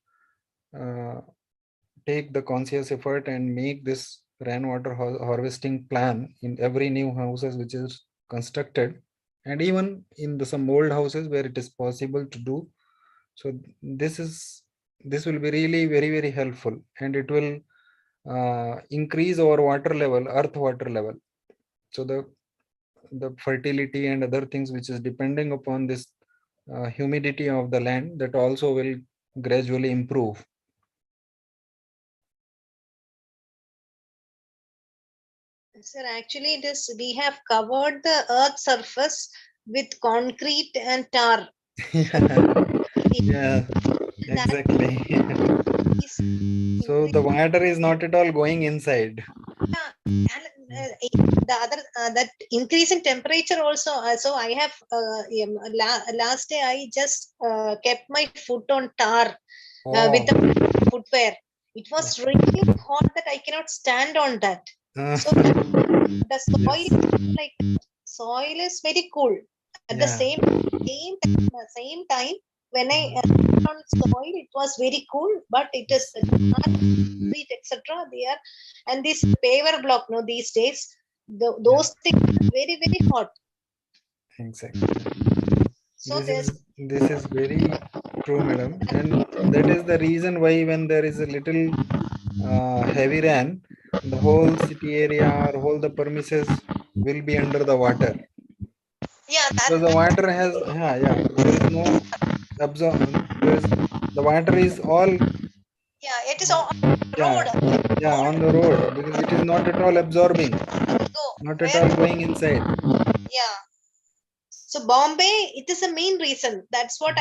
take the conscious effort and make this rainwater harvesting plan in every new houses which is constructed, and even in some old houses where it is possible to do. So this will be really very helpful, and it will increase our water level, earth water level. So the fertility and other things which is depending upon this humidity of the land, that also will gradually improve. Sir, actually we have covered the earth surface with concrete and tar. Yeah, exactly. So the water is not at all going inside. And the other that increase in temperature also. So I have last day I just kept my foot on tar with the footwear. It was really hot that I cannot stand on that. So the soil, yes, like soil is very cool. At the same time, when I on soil, it was very cool, but it is heat, etc. There, and this paver block, no, these days, those things are very hot. Exactly. So this is very true, madam, and that is the reason why when there is a little heavy rain, the whole city area or whole the premises will be under the water. Yeah, because the water has there is no the water is all it is on road. On the road, because it is not at all absorbing, not at all going inside. Yeah. So Bombay, it is a main reason. That's what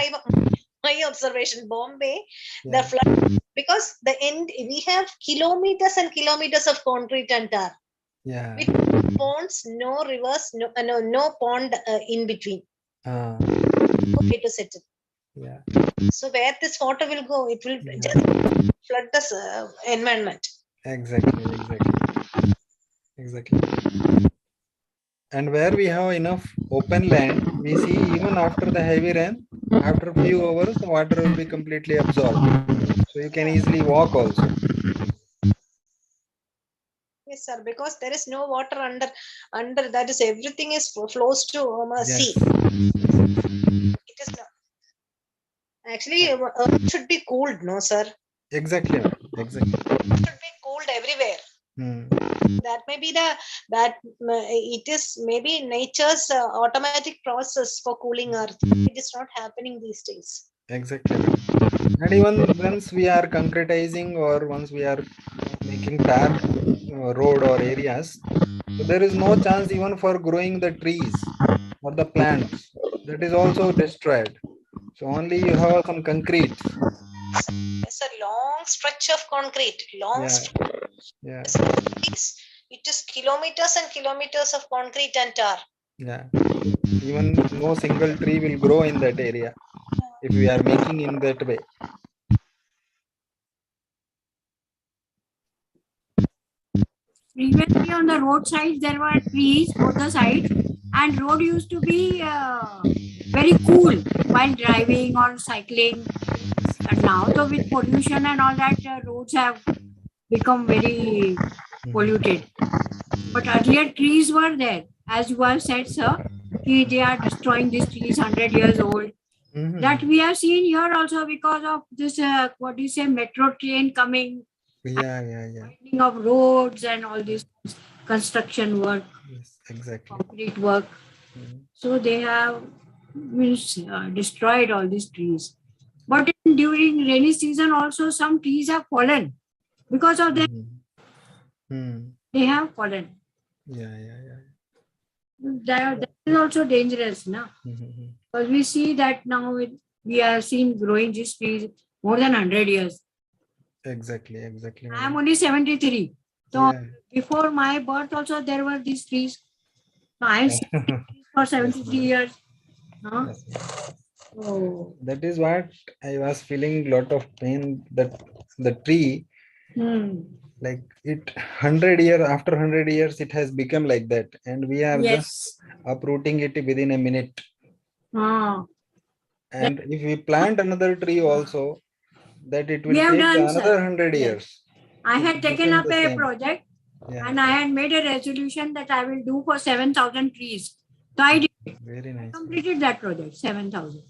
my observation. Bombay, the flood, because the end we have kilometers and kilometers of concrete and tar. Yeah. With ponds, no rivers, no pond in between. Okay to settle. Yeah. So where this water will go, it will just flood the environment. Exactly. And where we have enough open land, we see even after the heavy rain, after a few hours, the water will be completely absorbed. So you can easily walk also. Yes, sir. Because there is no water under that is everything is flows to sea. Yes. It is not. Actually, earth should be cooled, no, sir. Exactly, madam. Exactly. It should be cooled everywhere. That may be it is maybe nature's automatic process for cooling earth. It is not happening these days. Exactly, madam. And even once we are concretizing or once we are making tar road or areas, so there is no chance even for growing the trees or the plants. That is also destroyed. So only you have some concrete. It's a long stretch of concrete. Yeah. Yeah. It is kilometers and kilometers of concrete and tar. Yeah. Even no single tree will grow in that area if we are making in that way. Previously on the roadside there were trees both the sides, and road used to be very cool while driving or cycling. And now, so with pollution and all that, roads have become very polluted. But earlier trees were there, as you have said, sir. They are destroying these trees 100 years old. That we have seen here also because of this what do you say, metro train coming. Widening of roads and all this construction work. Yes, exactly. Concrete work. So they have destroyed all these trees. But during rainy season also some trees have fallen because of them. They have fallen. That is also dangerous, no? Because we see that now we are seeing growing these trees more than 100 years. Exactly. I am only 73. So before my birth also there were these trees. So I am for 73 years. Huh? So that is what I was feeling lot of pain that the tree, like it 100 years after 100 years, it has become like that. And we are just uprooting it within a minute. And if we plant another tree also, that it will take another 100 years. I had taken up a project and I had made a resolution that I will do for 7,000 trees. So I did it. Very nice. I completed that project, 7,000.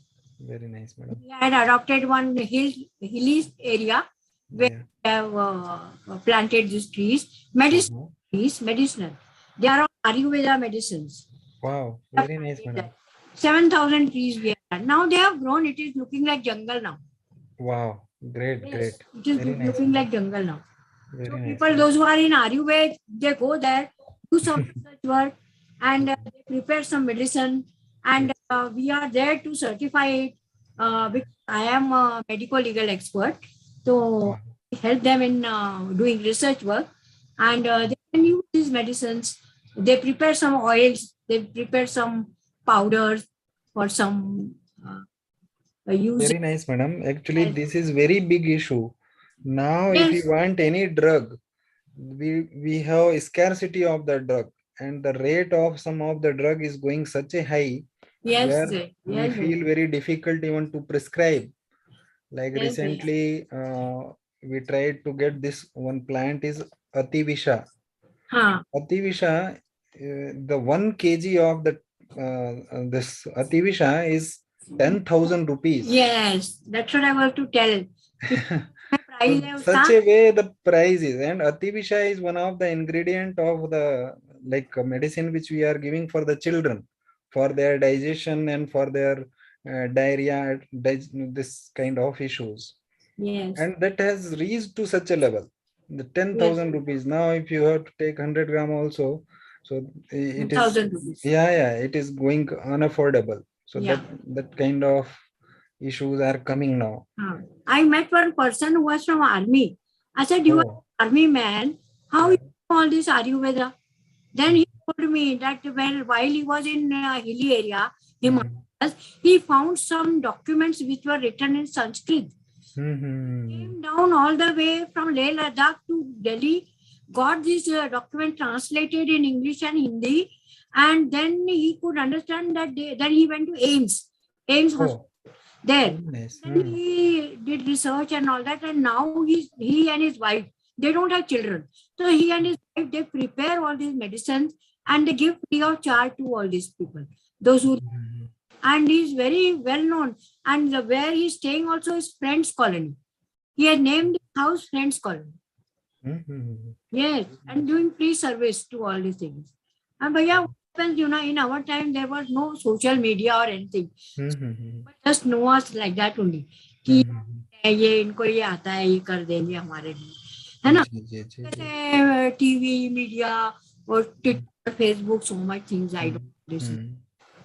Very nice, madam. We had adopted one hilly area where we have planted these trees. Medicinal trees, medicinal. They are all Ayurveda medicines. Wow, very nice, madam. 7,000 trees we have. Now they have grown. It is looking like jungle now. Wow, great. It is looking like jungle now. Very so nice. People, those who are in Ayurveda, they go there, do some research work, and they prepare some medicine. And we are there to certify it. Because I am a medical legal expert, so I help them in doing research work, and they can use these medicines. They prepare some oils. They prepare some powders for some use. Very nice, madam. Actually, this is very big issue. Now, if you want any drug, we have a scarcity of the drug, and the rate of some of the drug is going such a high where we feel very difficult even to prescribe. Like recently, we tried to get this one plant is Ativisha. Ativisha, the 1 kg of the this Ativisha is 10,000 rupees. Yes, that's what I want to tell. Such a way the price is, and Ativisha is one of the ingredient of the medicine which we are giving for the children for their digestion and for their diarrhea, this kind of issues. And that has reached to such a level, the 10,000 rupees. Now if you have to take 100 gram also, so it is it is going unaffordable. So that kind of issues are coming now. I met one person who was from army. I said, you are an army man, how you know all this Ayurveda? Then he told me that while he was in hilly area, Himalayas, he found some documents which were written in Sanskrit. Came down all the way from Leh Ladakh to Delhi, got this document translated in English and Hindi, and then he could understand that then he went to AIMS hospital there. Nice. Then he did research and all that, and now he and his wife, they don't have children, so he and his wife, they prepare all these medicines and they give free of charge to all these people, those who, and he's very well known. And where he's staying also is Friends Colony. He has named his house Friends Colony. Yes, and doing free service to all these things. And but yeah, what happens, in our time there was no social media or anything. But just know us like that only. कि ये इनको ये आता है, ये कर देंगे हमारे लिए, है ना? जैसे टीवी, मीडिया और Twitter, Facebook, so much things I don't listen.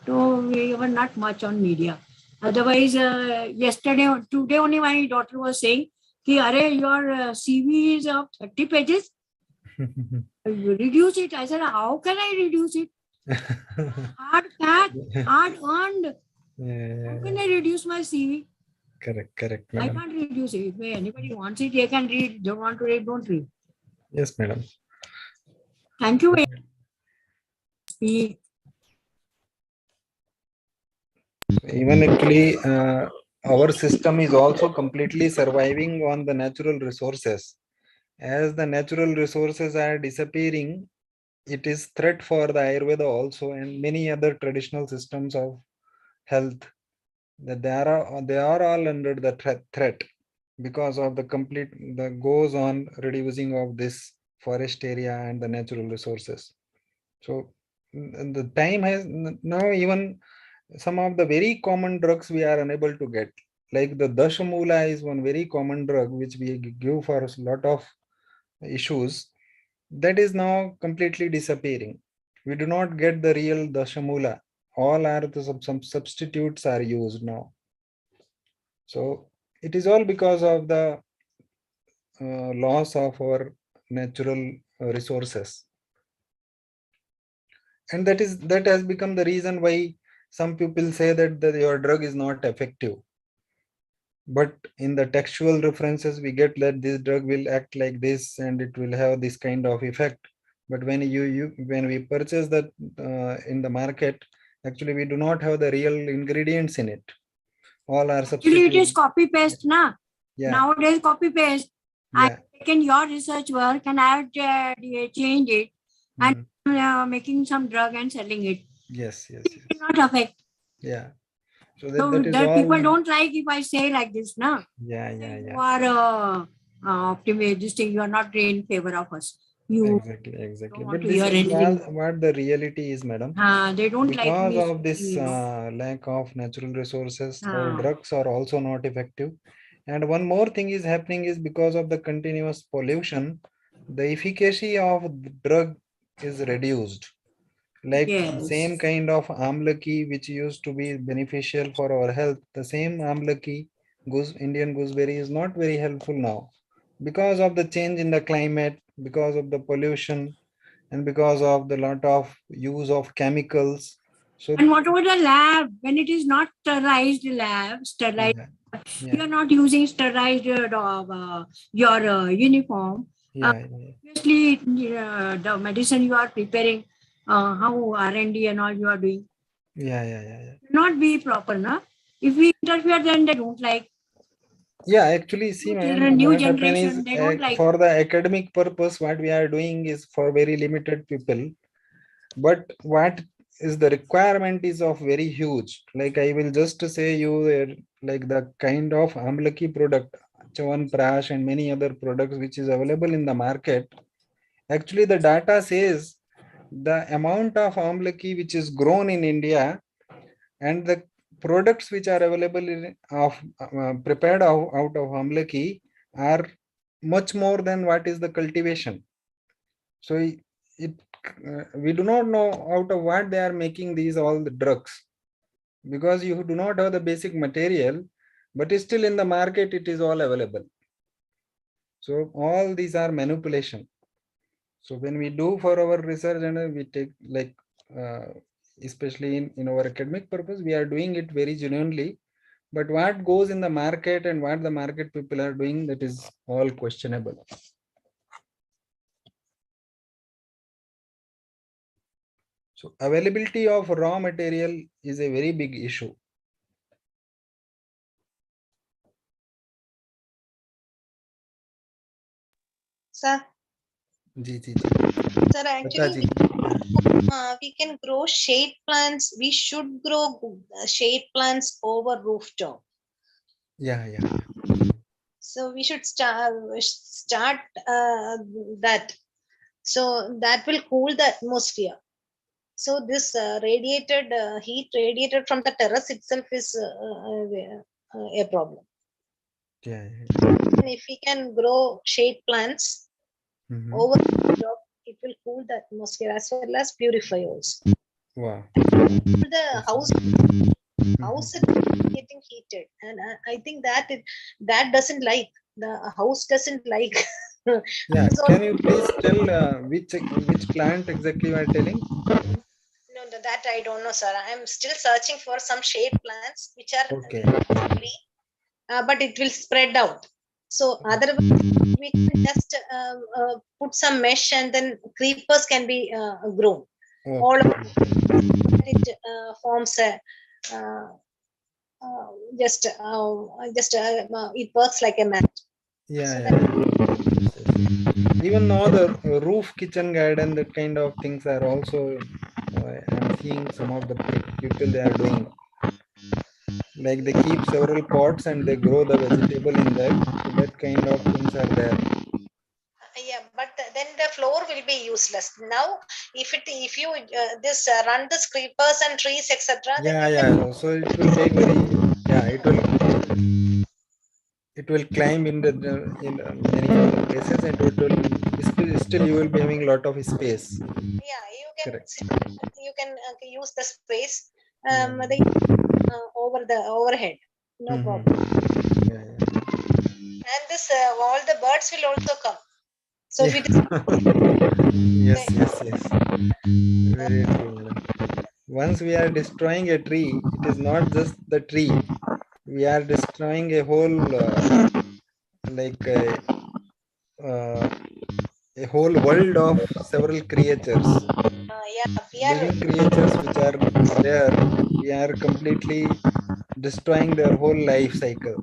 So we were not much on media. Otherwise, today only my daughter was saying, कि अरे your CV is of 30 pages. You reduce it. I said, how can I reduce it? Hard catch, hard earned. How can I reduce my CV? Correct, I madam. can't reduce it. If anybody wants it, they can read. Don't want to read, don't read. Yes, madam. Thank you very much. Even actually, our system is also completely surviving on the natural resources. As the natural resources are disappearing, it is threat for the Ayurveda also and many other traditional systems of health, that they are all under the threat because of the goes on reducing of this forest area and the natural resources. So the time has now, even some of the very common drugs we are unable to get, like the Dashamula is one very common drug which we give for a lot of issues, that is now completely disappearing. We do not get the real Dashamula. All are some substitutes are used now. So it is all because of the loss of our natural resources, and that has become the reason why some people say that your drug is not effective. But in the textual references, we get that this drug will act like this and it will have this kind of effect. But when when we purchase that in the market, actually we do not have the real ingredients in it. All are substitutes. Actually, it is copy paste, na? Yeah. Nowadays, copy paste. Yeah. I've taken your research work and I've changed it and making some drug and selling it. Yes. It will not affect. Yeah. So that is all. People don't like if I say like this, na? Yeah. You are optimistic. You are not in favor of us. You Exactly. Don't But want to this hear is anything. what the reality is, madam. They don't like me. Because of this lack of natural resources, our drugs are also not effective. And one more thing is happening is because of the continuous pollution, the efficacy of the drug is reduced. Like same kind of amlaki which used to be beneficial for our health, the same amlaki, Indian gooseberry, is not very helpful now because of the change in the climate, because of the pollution, and because of the lot of use of chemicals. So and what about the lab? When it is not sterilized, you are not using sterilized your uniform. Obviously, the medicine you are preparing, how R&D and all you are doing. Not be proper, na? If we interfere, then they don't like. Yeah, actually, see, new generation, they don't like. For the academic purpose, what we are doing is for very limited people. But what is the requirement is of very huge. Like I will just say you, like the kind of amlaki product, Chavan Prash and many other products which is available in the market. Actually, the data says the amount of amlaki which is grown in India and the products which are available prepared out of amlaki are much more than what is the cultivation. So we do not know out of what they are making these all the drugs, because you do not have the basic material, but still in the market it is all available. So all these are manipulation. So when we do for our research and we take like especially in our academic purpose, we are doing it very genuinely. But what goes in the market and what the market people are doing, that is all questionable. So availability of raw material is a very big issue. Sir, ji ji ji sir, बता actually ji we can grow shade plants. We should grow shade plants over rooftop. yeah. So we should start that. So that will cool the atmosphere. So this radiated heat radiated from the terrace itself is a problem. Yeah. And if we can grow shade plants over the top, it will cool the atmosphere as well as purify also. Wow. The house is getting heated, and I think that that doesn't like the house doesn't like. Yeah. So, Can you please tell which plant exactly you are telling? no, that I don't know, sir. I'm still searching for some shade plants which are Okay. free, but it will spread out. So otherwise, we can just put some mesh and then creepers can be grown. All of it forms a just it works like a mat. Yeah, So yeah. Even now the roof kitchen garden, that kind of things are also I'm seeing some of the people they are doing. Like they keep several pots and they grow the vegetable in that. So that kind of things are there. yeah, but then the floor will be useless. Now, if you this run the creepers and trees etc. Yeah. So it will take it will climb in in many of the places, and it will still you will be having a lot of space. Yeah, Correct. you can use the space Yeah. over the overhead. No problem. Yeah. And this all the birds will also come. So if it is Yes. Very true, madam. Once we are destroying a tree, it is not just the tree. We are destroying a whole like a whole world of several creatures, yeah, we are living creatures which are there. We are completely destroying their whole life cycle.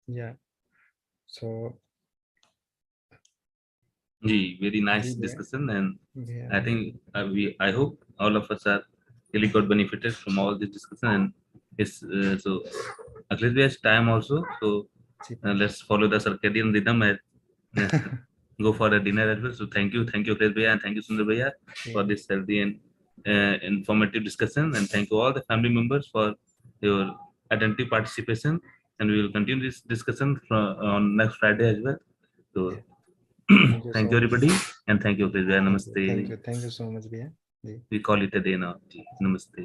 Yeah. So Very nice yeah. discussion, and Yeah. I think I hope all of us are really got benefited from all this discussion. And it's so at least there's time also. So let's follow the circadian rhythm and go for a dinner as well. So thank you, Akhilesh Bhaiya, and thank you, Sundar Bhaiya, for this healthy and informative discussion. And thank you all the family members for your attentive participation. And we will continue this discussion on next Friday as well. So. Yeah. Thank you, everybody, and thank you, Akhilesh Bhaiya. Namaste. Thank you so much, Bhaiya. We call it a day now. Namaste.